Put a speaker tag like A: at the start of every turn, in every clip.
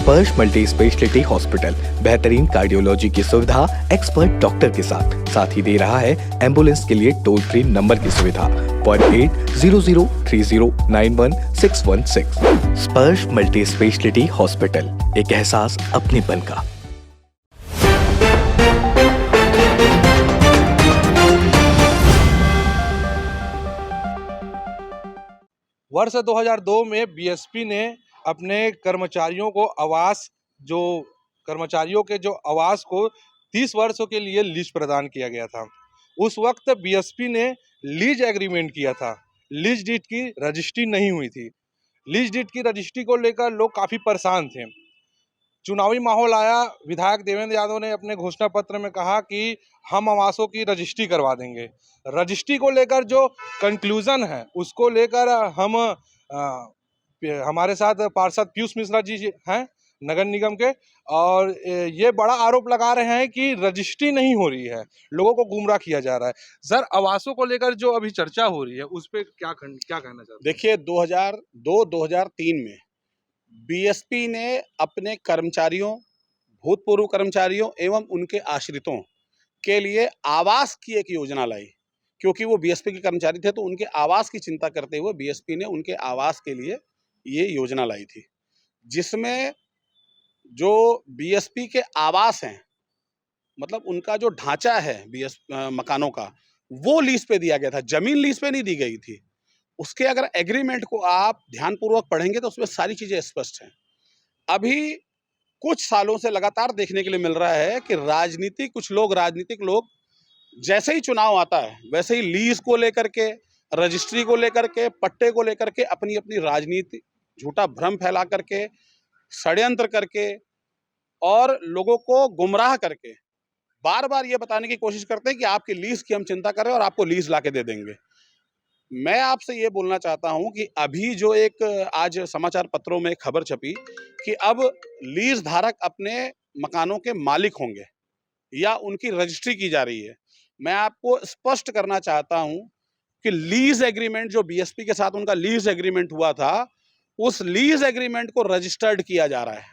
A: स्पर्श multi speciality hospital बेहतरीन cardiology की सुविधा एक्सपर्ट डॉक्टर के साथ ही दे रहा है एम्बुलेंस के लिए टोल फ्री नंबर की सुविधा 08003091616। स्पर्श मल्टी स्पेशलिटी हॉस्पिटल, एक एहसास अपनेपन का।
B: वर्ष 2002 में बीएसपी ने अपने कर्मचारियों को कर्मचारियों के जो आवास को 30 वर्षों के लिए लीज प्रदान किया गया था। उस वक्त बीएसपी ने लीज एग्रीमेंट किया था। लीज डीड की रजिस्ट्री नहीं हुई थी। लीज डीड की रजिस्ट्री को लेकर लोग काफ़ी परेशान थे। चुनावी माहौल आया, विधायक देवेंद्र यादव ने अपने घोषणा पत्र में कहा कि हम आवासों की रजिस्ट्री करवा देंगे। रजिस्ट्री को लेकर जो कंक्लूजन है उसको लेकर हमारे साथ पार्षद पीयूष मिश्रा जी हैं नगर निगम के, और ये बड़ा आरोप लगा रहे हैं कि रजिस्ट्री नहीं हो रही है, लोगों को गुमराह किया जा रहा है। सर, आवासों को लेकर जो अभी चर्चा हो रही है उस पर क्या कहना चाहते हैं?
C: देखिए, 2002-2003 में बीएसपी ने अपने कर्मचारियों, भूतपूर्व कर्मचारियों एवं उनके आश्रितों के लिए आवास की एक योजना लाई। क्योंकि वो बीएसपी के कर्मचारी थे तो उनके आवास की चिंता करते हुए बीएसपी ने उनके आवास के लिए ये योजना लाई थी, जिसमें जो बीएसपी के आवास हैं, मतलब उनका जो ढांचा है मकानों का, वो लीज पे दिया गया था, जमीन लीज पे नहीं दी गई थी। उसके अगर एग्रीमेंट को आप ध्यानपूर्वक पढ़ेंगे तो उसमें सारी चीजें स्पष्ट हैं। अभी कुछ सालों से लगातार देखने के लिए मिल रहा है कि राजनीतिक लोग जैसे ही चुनाव आता है वैसे ही लीज को लेकर के, रजिस्ट्री को लेकर के, पट्टे को लेकर के अपनी अपनी राजनीति, झूठा भ्रम फैला करके, षड्यंत्र करके और लोगों को गुमराह करके बार बार ये बताने की कोशिश करते हैं कि आपकी लीज की हम चिंता करें और आपको लीज लाके दे देंगे। मैं आपसे ये बोलना चाहता हूं कि अभी जो एक आज समाचार पत्रों में खबर छपी कि अब लीज धारक अपने मकानों के मालिक होंगे या उनकी रजिस्ट्री की जा रही है। मैं आपको स्पष्ट करना चाहता हूं कि लीज एग्रीमेंट जो बीएसपी के साथ उनका लीज एग्रीमेंट हुआ था, उस लीज एग्रीमेंट को रजिस्टर्ड किया जा रहा है,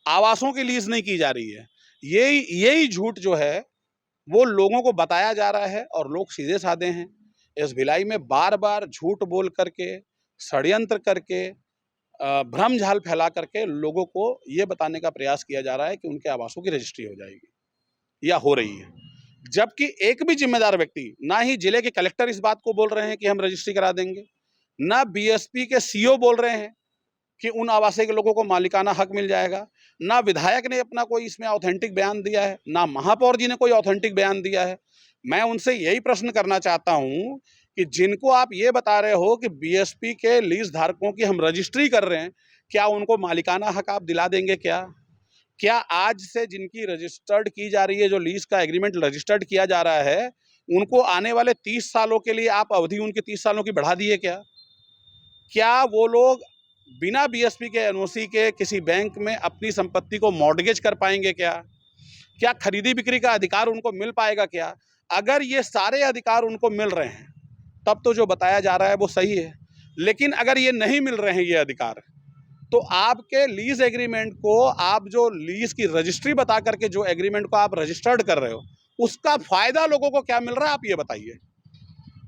C: आवासों की लीज नहीं की जा रही है। यही झूठ जो है वो लोगों को बताया जा रहा है और लोग सीधे साधे हैं। इस भिलाई में बार बार झूठ बोल करके, षड्यंत्र करके, भ्रम झाल फैला करके लोगों को ये बताने का प्रयास किया जा रहा है कि उनके आवासों की रजिस्ट्री हो जाएगी या हो रही है, जबकि एक भी जिम्मेदार व्यक्ति, ना ही जिले के कलेक्टर इस बात को बोल रहे हैं कि हम रजिस्ट्री करा देंगे, ना बीएसपी के सीओ बोल रहे हैं कि उन आवासीय के लोगों को मालिकाना हक मिल जाएगा, ना विधायक ने अपना कोई इसमें ऑथेंटिक बयान दिया है, ना महापौर जी ने कोई ऑथेंटिक बयान दिया है। मैं उनसे यही प्रश्न करना चाहता हूं कि जिनको आप ये बता रहे हो कि बीएसपी के लीज धारकों की हम रजिस्ट्री कर रहे हैं, क्या उनको मालिकाना हक आप दिला देंगे? क्या आज से जिनकी रजिस्टर्ड की जा रही है, जो लीज का एग्रीमेंट रजिस्टर्ड किया जा रहा है, उनको आने वाले 30 सालों के लिए आप अवधि उनकी 30 सालों की बढ़ा दी है? क्या वो लोग बिना बीएसपी के एनओसी के किसी बैंक में अपनी संपत्ति को मॉर्गेज कर पाएंगे? क्या खरीदी बिक्री का अधिकार उनको मिल पाएगा? अगर ये सारे अधिकार उनको मिल रहे हैं तब तो जो बताया जा रहा है वो सही है, लेकिन अगर ये नहीं मिल रहे हैं ये अधिकार, तो आपके लीज एग्रीमेंट को, आप जो लीज की रजिस्ट्री बता करके जो एग्रीमेंट को आप रजिस्टर्ड कर रहे हो, उसका फायदा लोगों को क्या मिल रहा है आप ये बताइए।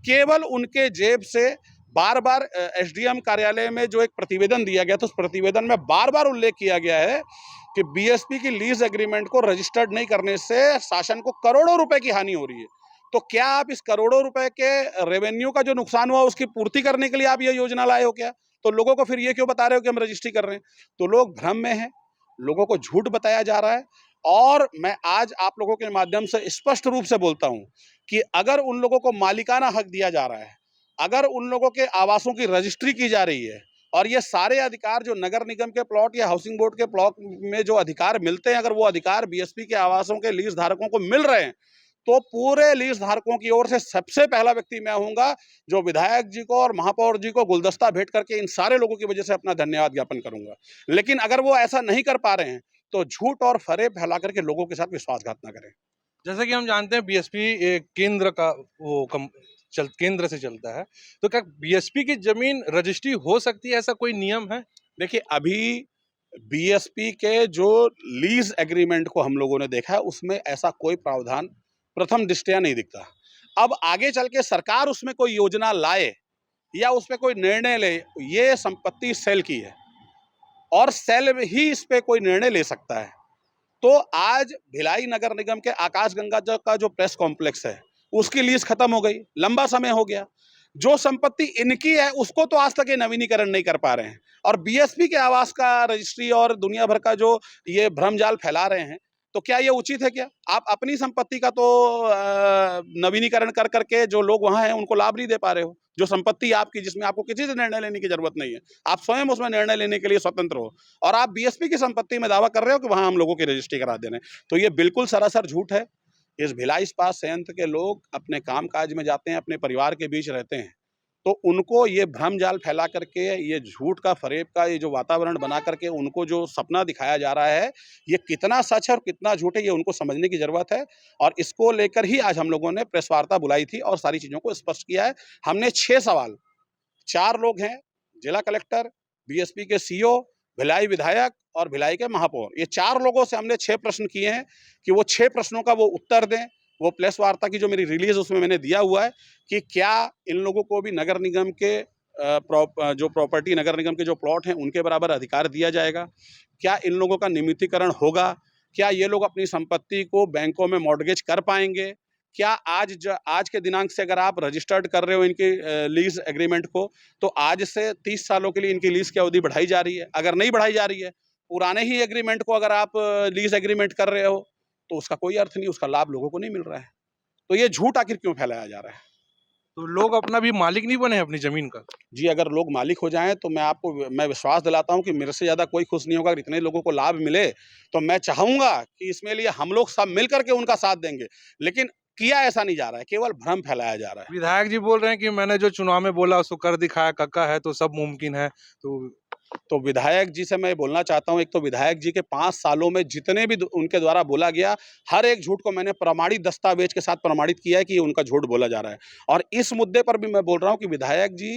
C: केवल उनके जेब से बार बार एसडीएम कार्यालय में जो एक प्रतिवेदन दिया गया था, उस प्रतिवेदन में बार बार उल्लेख किया गया है कि बीएसपी की लीज एग्रीमेंट को रजिस्टर्ड नहीं करने से शासन को करोड़ों रुपए की हानि हो रही है। तो क्या आप इस करोड़ों रुपए के रेवेन्यू का जो नुकसान हुआ उसकी पूर्ति करने के लिए आप ये योजना लाए हो? तो लोगों को फिर ये क्यों बता रहे हो कि हम रजिस्ट्री कर रहे हैं? तो लोग भ्रम में हैं, लोगों को झूठ बताया जा रहा है। और मैं आज आप लोगों के माध्यम से स्पष्ट रूप से बोलता हूं कि अगर उन लोगों को मालिकाना हक दिया जा रहा है, अगर उन लोगों के आवासों की रजिस्ट्री की जा रही है और ये सारे अधिकार जो नगर निगम के प्लॉट या हाउसिंग बोर्ड के प्लॉट में जो अधिकार मिलते हैं, अगर वो अधिकार बीएसपी के आवासों के लीज धारकों को मिल रहे हैं, तो पूरे लीज धारकों की ओर से सबसे पहला व्यक्ति मैं होऊंगा जो विधायक जी को और महापौर जी को गुलदस्ता भेंट करके इन सारे लोगों की वजह से अपना धन्यवाद ज्ञापन करूंगा। लेकिन अगर वो ऐसा नहीं कर पा रहे हैं तो झूठ और फरेब फैला करके लोगों के साथ विश्वासघात ना करें।
B: जैसे कि हम जानते हैं बीएसपी केंद्र का केंद्र से चलता है, तो क्या बीएसपी की जमीन रजिस्ट्री हो सकती है, ऐसा कोई नियम है?
C: देखिए, अभी बीएसपी के जो लीज एग्रीमेंट को हम लोगों ने देखा है उसमें ऐसा कोई प्रावधान प्रथम दृष्टया नहीं दिखता। अब आगे चल के सरकार उसमें कोई योजना लाए या उस पे कोई निर्णय ले, ये संपत्ति सेल की है और सेल ही इस पे कोई निर्णय ले सकता है। तो आज भिलाई नगर निगम के आकाशगंगा का जो प्रेस कॉम्प्लेक्स है उसकी लीज खत्म हो गई, लंबा समय हो गया। जो संपत्ति इनकी है उसको तो आज तक ये नवीनीकरण नहीं कर पा रहे हैं और बीएसपी के आवास का रजिस्ट्री और दुनिया भर का जो ये भ्रमजाल फैला रहे हैं, तो क्या ये उचित है? क्या आप अपनी संपत्ति का तो नवीनीकरण कर करके जो लोग वहां हैं उनको लाभ नहीं दे पा रहे हो? जो संपत्ति आपकी, जिसमें आपको किसी से निर्णय लेने की जरूरत नहीं है, आप स्वयं उसमें निर्णय लेने के लिए स्वतंत्र हो, और आप बीएसपी की संपत्ति में दावा कर रहे हो कि वहां हम लोगों की रजिस्ट्री करा दे रहे हैं। तो ये बिल्कुल सरासर झूठ है। इस भिलाई इस्पात संयंत्र के लोग अपने काम काज में जाते हैं, अपने परिवार के बीच रहते हैं, तो उनको ये भ्रम जाल फैला करके, ये झूठ का फरेब का ये जो वातावरण बना करके उनको जो सपना दिखाया जा रहा है, ये कितना सच है और कितना झूठ है, ये उनको समझने की जरूरत है। और इसको लेकर ही आज हम लोगों ने प्रेस वार्ता बुलाई थी और सारी चीजों को स्पष्ट किया है। हमने 6 सवाल, 4 लोग हैं, जिला कलेक्टर, बीएसपी के सीओ, भिलाई विधायक और भिलाई के महापौर, ये 4 लोगों से हमने 6 प्रश्न किए हैं कि वो 6 प्रश्नों का वो उत्तर दें। वो प्रेस वार्ता की जो मेरी रिलीज उसमें मैंने दिया हुआ है कि क्या इन लोगों को भी नगर निगम के जो प्रॉपर्टी, नगर निगम के जो प्लॉट हैं उनके बराबर अधिकार दिया जाएगा? क्या इन लोगों का नियमितीकरण होगा? क्या ये लोग अपनी संपत्ति को बैंकों में मॉर्टगेज कर पाएंगे? क्या आज के दिनांक से अगर आप रजिस्टर्ड कर रहे हो इनकी लीज एग्रीमेंट को, तो आज से 30 सालों के लिए इनकी लीज की अवधि बढ़ाई जा रही है? अगर नहीं बढ़ाई जा रही है, पुराने ही एग्रीमेंट को अगर आप लीज एग्रीमेंट कर रहे हो, तो उसका कोई अर्थ नहीं, उसका लाभ लोगों को नहीं मिल रहा है। तो ये झूठ आखिर क्यों फैलाया जा रहा है?
B: तो लोग अपना भी मालिक नहीं बने हैं अपनी जमीन का?
C: जी, अगर लोग मालिक हो जाएँ तो मैं विश्वास दिलाता हूँ कि मेरे से ज़्यादा कोई खुश नहीं होगा। अगर इतने लोगों को लाभ मिले, तो मैं चाहूँगा कि इसमें लिए हम लोग सब मिल कर के उनका साथ देंगे। लेकिन किया ऐसा नहीं जा रहा है, केवल भ्रम फैलाया जा रहा है।
B: विधायक जी बोल रहे हैं कि मैंने जो चुनाव में बोला उसको कर दिखाया, कक्का है तो सब मुमकिन है।
C: तो विधायक जी से मैं बोलना चाहता हूँ, एक तो विधायक जी के 5 सालों में जितने भी उनके द्वारा बोला गया, हर एक झूठ को मैंने प्रमाणित दस्तावेज के साथ प्रमाणित किया है कि उनका झूठ बोला जा रहा है। और इस मुद्दे पर भी मैं बोल रहा हूँ कि विधायक जी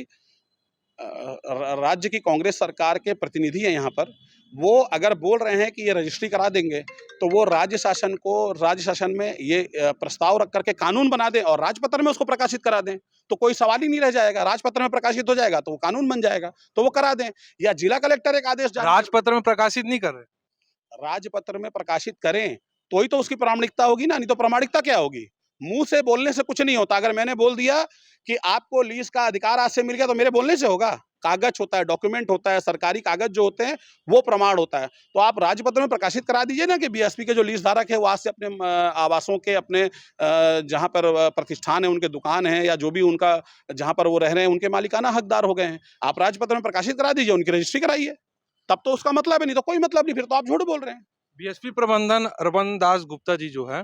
C: राज्य की कांग्रेस सरकार के प्रतिनिधि हैं यहाँ पर। वो अगर बोल रहे हैं कि ये रजिस्ट्री करा देंगे, तो वो राज्य शासन में ये प्रस्ताव रख करके कानून बना दें और राजपत्र में उसको प्रकाशित करा दें, तो कोई सवाल ही नहीं रह जाएगा। राजपत्र में प्रकाशित हो जाएगा तो वो कानून बन जाएगा, तो वो करा दें। या जिला कलेक्टर एक आदेश जारी
B: राजपत्र में प्रकाशित नहीं कर रहे?
C: राजपत्र में प्रकाशित करें तो ही तो उसकी प्रामाणिकता होगी ना, नहीं तो प्रामाणिकता क्या होगी? मुंह से बोलने से कुछ नहीं होता। अगर मैंने बोल दिया कि आपको लीज का अधिकार आज से मिल गया, तो मेरे बोलने से होगा? कागज होता है, डॉक्यूमेंट होता है, सरकारी कागज जो होते हैं वो प्रमाण होता है। तो आप राजपत्र में प्रकाशित करा दीजिए ना कि बीएसपी के जो लीज धारक है वो आज से अपने आवासों के, अपने जहां पर प्रतिष्ठान है, उनके दुकान है या जो भी उनका जहां पर वो रह रहे हैं, उनके मालिकाना हकदार हो गए हैं। आप राजपत्र में प्रकाशित करा दीजिए, उनकी रजिस्ट्री कराइए, तब तो उसका मतलब है। नहीं तो कोई मतलब नहीं, फिर तो आप झूठ बोल रहे हैं।
B: बीएसपी प्रबंधन अर्बन दास गुप्ता जी जो है,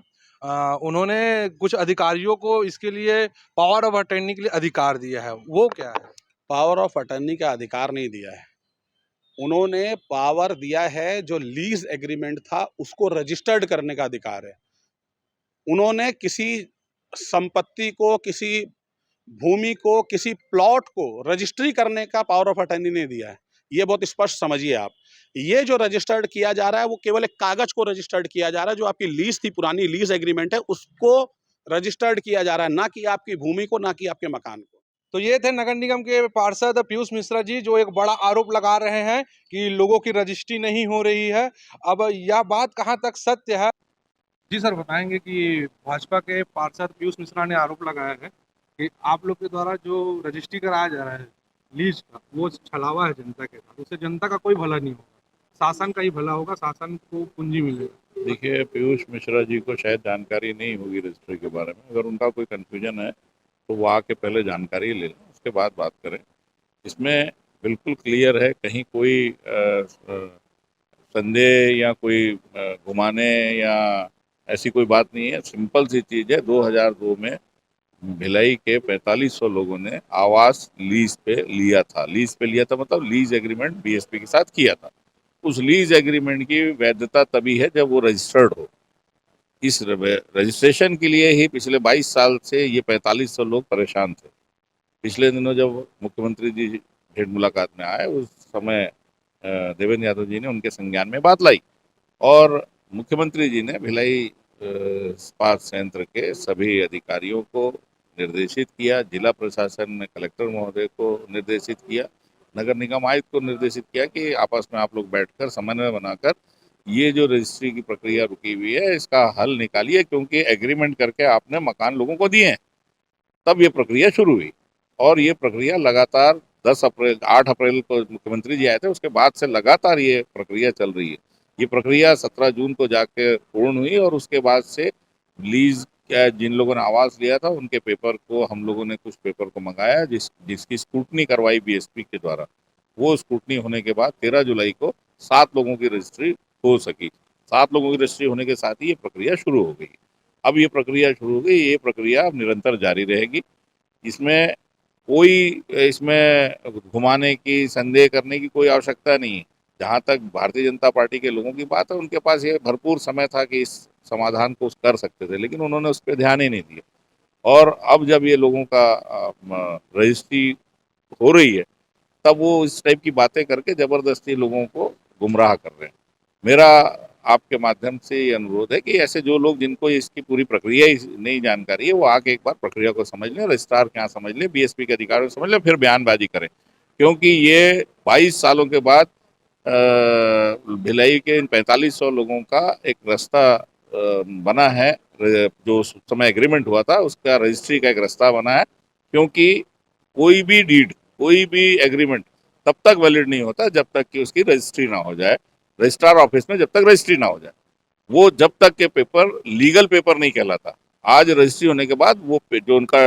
B: उन्होंने कुछ अधिकारियों को इसके लिए पावर ऑफ अटर्नी के लिए अधिकार दिया है, वो क्या है?
C: पावर ऑफ अटर्नी का अधिकार नहीं दिया है। उन्होंने पावर दिया है, जो लीज एग्रीमेंट था उसको रजिस्टर्ड करने का अधिकार है। उन्होंने किसी संपत्ति को, किसी भूमि को, किसी प्लॉट को रजिस्ट्री करने का पावर ऑफ अटर्नी नहीं दिया है। ये बहुत स्पष्ट समझिए आप। ये जो रजिस्टर्ड किया जा रहा है वो केवल एक कागज को रजिस्टर्ड किया जा रहा है। जो आपकी लीज थी, पुरानी लीज एग्रीमेंट है, उसको रजिस्टर्ड किया जा रहा है, ना कि आपकी भूमि को, ना कि आपके मकान को।
B: तो ये थे नगर निगम के पार्षद पीयूष मिश्रा जी, जो एक बड़ा आरोप लगा रहे हैं कि लोगों की रजिस्ट्री नहीं हो रही है। अब यह बात कहां तक सत्य है? जी सर, बताएंगे कि भाजपा के पार्षद पीयूष मिश्रा ने आरोप लगाया है कि आप लोग के द्वारा जो रजिस्ट्री कराया जा रहा है लीज का, वो छलावा है जनता के साथ, उससे जनता का कोई भला नहीं होगा, शासन का ही भला होगा, शासन को पूंजी मिलेगा।
D: देखिए, पीयूष मिश्रा जी को शायद जानकारी नहीं होगी रजिस्ट्री के बारे में। अगर उनका कोई कन्फ्यूजन है तो वो आके पहले जानकारी ले लें, उसके बाद बात करें। इसमें बिल्कुल क्लियर है, कहीं कोई संदेह या कोई घुमाने या ऐसी कोई बात नहीं है। सिंपल सी चीज़ है, 2002 में भिलाई के 4500 लोगों ने आवास लीज पे लिया था। लीज पे लिया था मतलब लीज एग्रीमेंट बीएसपी के साथ किया था। उस लीज एग्रीमेंट की वैधता तभी है जब वो रजिस्टर्ड हो। इस रजिस्ट्रेशन के लिए ही पिछले 22 साल से ये 4500 लोग परेशान थे। पिछले दिनों जब मुख्यमंत्री जी भेंट मुलाकात में आए, उस समय देवेंद्र यादव जी ने उनके संज्ञान में बात लाई और मुख्यमंत्री जी ने भिलाई इस्पात संयंत्र के सभी अधिकारियों को निर्देशित किया, जिला प्रशासन ने कलेक्टर महोदय को निर्देशित किया, नगर निगम आयुक्त को निर्देशित किया कि आपस में आप लोग बैठकर समन्वय बनाकर ये जो रजिस्ट्री की प्रक्रिया रुकी हुई है इसका हल निकालिए, क्योंकि एग्रीमेंट करके आपने मकान लोगों को दिए हैं। तब ये प्रक्रिया शुरू हुई और ये प्रक्रिया लगातार 8 अप्रैल को मुख्यमंत्री जी आए थे, उसके बाद से लगातार ये प्रक्रिया चल रही है। ये प्रक्रिया 17 जून को जाके पूर्ण हुई और उसके बाद से लीज जिन लोगों ने आवास लिया था उनके पेपर को हम लोगों ने कुछ पेपर को मंगाया, जिसकी स्क्रूटनी करवाई बीएसपी के द्वारा। वो स्क्रूटनी होने के बाद 13 जुलाई को 7 लोगों की रजिस्ट्री हो सकी। 7 लोगों की रजिस्ट्री होने के साथ ही ये प्रक्रिया शुरू हो गई। अब ये प्रक्रिया शुरू हो गई, ये प्रक्रिया अब निरंतर जारी रहेगी। इसमें घुमाने की, संदेह करने की कोई आवश्यकता नहीं है। जहाँ तक भारतीय जनता पार्टी के लोगों की बात है, उनके पास ये भरपूर समय था कि इस समाधान को कर सकते थे, लेकिन उन्होंने उस पर ध्यान ही नहीं दिया। और अब जब ये लोगों का रजिस्ट्री हो रही है, तब वो इस टाइप की बातें करके जबरदस्ती लोगों को गुमराह कर रहे हैं। मेरा आपके माध्यम से ये अनुरोध है कि ऐसे जो लोग जिनको इसकी पूरी प्रक्रिया ही नहीं जानकारी है, वो आके एक बार प्रक्रिया को समझ लें, रजिस्ट्रार के यहाँ समझ लें, बीएसपी के अधिकारियों को समझ लें, फिर बयानबाजी करें। क्योंकि ये 22 सालों के बाद भिलाई के इन 4500 लोगों का एक रास्ता बना है। जो उस समय एग्रीमेंट हुआ था उसका रजिस्ट्री का एक रास्ता बना है, क्योंकि कोई भी डीड, कोई भी एग्रीमेंट तब तक वैलिड नहीं होता जब तक कि उसकी रजिस्ट्री ना हो जाए। रजिस्ट्रार ऑफिस में जब तक रजिस्ट्री ना हो जाए, वो जब तक के पेपर लीगल पेपर नहीं कहलाता। आज रजिस्ट्री होने के बाद वो जो उनका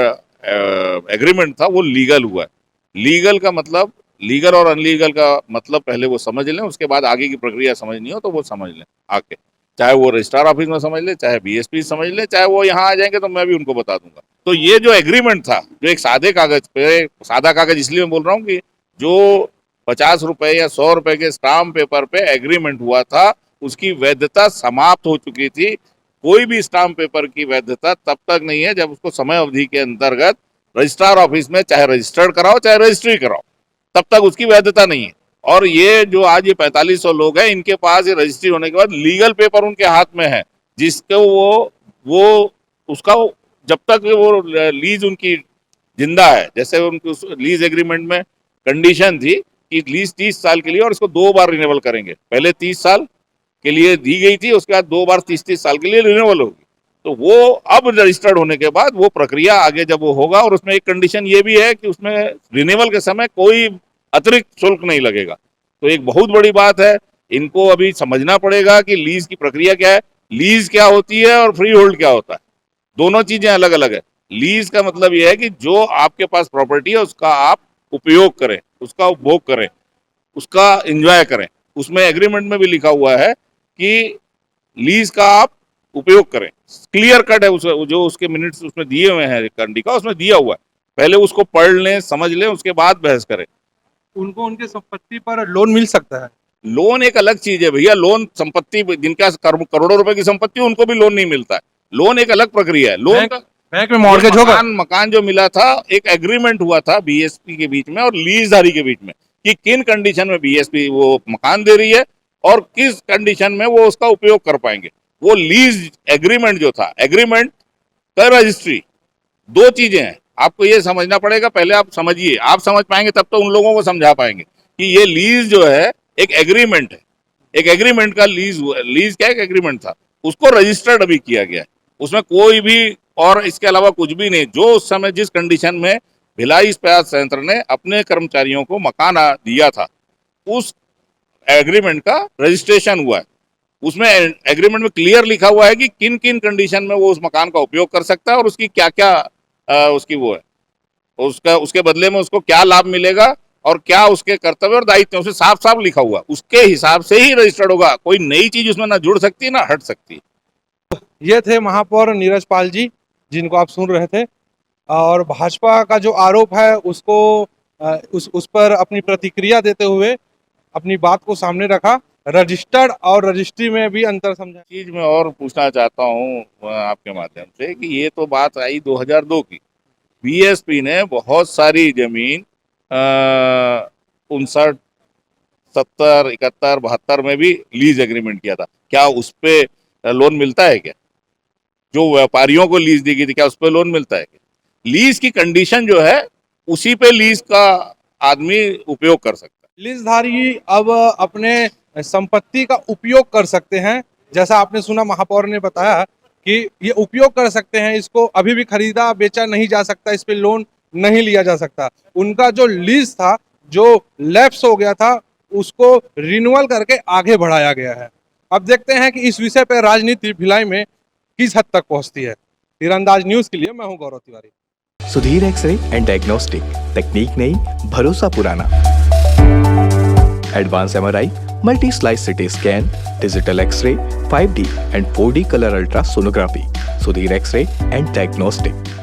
D: एग्रीमेंट था वो लीगल हुआ है। लीगल का मतलब, लीगल और अनलीगल का मतलब पहले वो समझ लें, उसके बाद आगे की प्रक्रिया समझनी हो तो वो समझ लें आके। चाहे वो रजिस्ट्रार ऑफिस में समझ ले, चाहे बीएसपी समझ ले, चाहे वो यहाँ आ जाएंगे तो मैं भी उनको बता दूंगा। तो ये जो एग्रीमेंट था, जो एक सादे कागज पे, सादा कागज इसलिए मैं बोल रहा हूँ कि जो 50 रुपए या 100 रुपए के स्टाम्प पेपर पे एग्रीमेंट हुआ था, उसकी वैधता समाप्त हो चुकी थी। कोई भी स्टाम्प पेपर की वैधता तब तक नहीं है जब उसको समय अवधि के अंतर्गत रजिस्ट्रार ऑफिस में चाहे रजिस्टर्ड कराओ चाहे रजिस्ट्री कराओ, तब तक उसकी वैधता नहीं है। और ये जो आज ये 4500 लोग हैं, इनके पास ये रजिस्ट्री होने के बाद लीगल पेपर उनके हाथ में है, जिसको वो उसका जब तक वो लीज उनकी जिंदा है, जैसे उनकी उस लीज एग्रीमेंट में कंडीशन थी कि लीज 30 साल के लिए और इसको 2 बार रिन्यूअल करेंगे। पहले 30 साल के लिए दी गई थी, उसके बाद 2 बार 30-30 साल के लिए रिन्यूअल होगी। तो वो अब रजिस्टर्ड होने के बाद वो प्रक्रिया आगे जब वो होगा, और उसमें एक कंडीशन ये भी है कि उसमें रिन्यूअल के समय कोई अतिरिक्त शुल्क नहीं लगेगा। तो एक बहुत बड़ी बात है, इनको अभी समझना पड़ेगा कि लीज की प्रक्रिया क्या है, लीज क्या होती है और फ्री होल्ड क्या होता है। दोनों चीजें अलग अलग है। लीज का मतलब यह है कि जो आपके पास प्रॉपर्टी है उसका आप उपयोग करें, उसका उपभोग करें, उसका एंजॉय करें। उसमें एग्रीमेंट में भी लिखा हुआ है कि लीज का आप उपयोग करें, क्लियर कट है। जो उसके मिनट्स उसमें दिए हुए हैं कंडी का, उसमें दिया हुआ है। पहले उसको पढ़ लें, समझ लें, उसके बाद बहस करें।
B: उनको उनके संपत्ति पर लोन मिल सकता है?
D: लोन एक अलग चीज है भैया। लोन संपत्ति, जिनका करोड़ों रुपए की संपत्ति, उनको भी लोन नहीं मिलता है। लोन एक अलग प्रक्रिया है। लोन का
B: बैंक में मॉर्गेज होगा?
D: मकान जो मिला था, एक एग्रीमेंट हुआ था बीएसपी के बीच में और लीजधारी के बीच में कि किन कंडीशन में बीएसपी वो मकान दे रही है और किस कंडीशन में वो उसका उपयोग कर पाएंगे। वो लीज एग्रीमेंट जो था, एग्रीमेंट का रजिस्ट्री, दो चीजें हैं। आपको ये समझना पड़ेगा, पहले आप समझिए, आप समझ पाएंगे तब तो उन लोगों को समझा पाएंगे कि ये लीज जो है एक एग्रीमेंट है। एक एग्रीमेंट का लीज क्या, एक एग्रीमेंट था, उसको रजिस्टर्ड अभी किया गया है। उसमें कोई भी और इसके अलावा कुछ भी नहीं। जो उस समय जिस कंडीशन में भिलाई इस्पात संयंत्र ने अपने कर्मचारियों को मकान दिया था, उस एग्रीमेंट का रजिस्ट्रेशन हुआ है। उसमें एग्रीमेंट में क्लियर लिखा हुआ है कि किन किन कंडीशन में वो उस मकान का उपयोग कर सकता है और उसकी क्या क्या उसकी वो है, उसके बदले में उसको क्या लाभ मिलेगा और क्या उसके कर्तव्य और दायित्व, उसे साफ साफ लिखा हुआ, उसके हिसाब से ही रजिस्टर्ड होगा। कोई नई चीज उसमें ना जुड़ सकती ना हट सकती।
B: ये थे महापौर नीरज पाल जी, जिनको आप सुन रहे थे। और भाजपा का जो आरोप है उसको उस पर अपनी प्रतिक्रिया देते हुए अपनी बात को सामने रखा। रजिस्टर्ड और रजिस्ट्री में भी अंतर समझा।
D: चीज मैं और पूछना चाहता हूँ आपके माध्यम से कि ये तो बात आई 2002 की। बीएसपी ने बहुत सारी जमीन 59 70, 71, 72 में भी लीज एग्रीमेंट किया था। क्या उस पे लोन मिलता है क्या? जो व्यापारियों को लीज दी गई थी, क्या उस पे लोन मिलता है क्या? लीज की कंडीशन जो है उसी पे लीज का आदमी उपयोग कर सकता है।
B: लीजधारी अब अपने संपत्ति का उपयोग कर सकते हैं। जैसा आपने सुना, महापौर ने बताया कि ये उपयोग कर सकते हैं, इसको अभी भी खरीदा बेचा नहीं जा सकता, इस पे लोन नहीं लिया जा सकता। उनका जो लीज था, जो लैप्स हो गया था, उसको रिन्यूअल करके आगे बढ़ाया गया है। अब देखते हैं कि इस विषय पर राजनीति भिलाई में किस हद तक पहुंचती है। तीरंदाज न्यूज के लिए मैं हूं Gaurav Tiwari.
A: Sudhir X-ray and diagnostic, तकनीक नई, भरोसा पुराना। Advance MRI, multi slice CT scan, digital X-ray, 5D and 4D colour ultra sonography. Sudhir X-ray and diagnostic.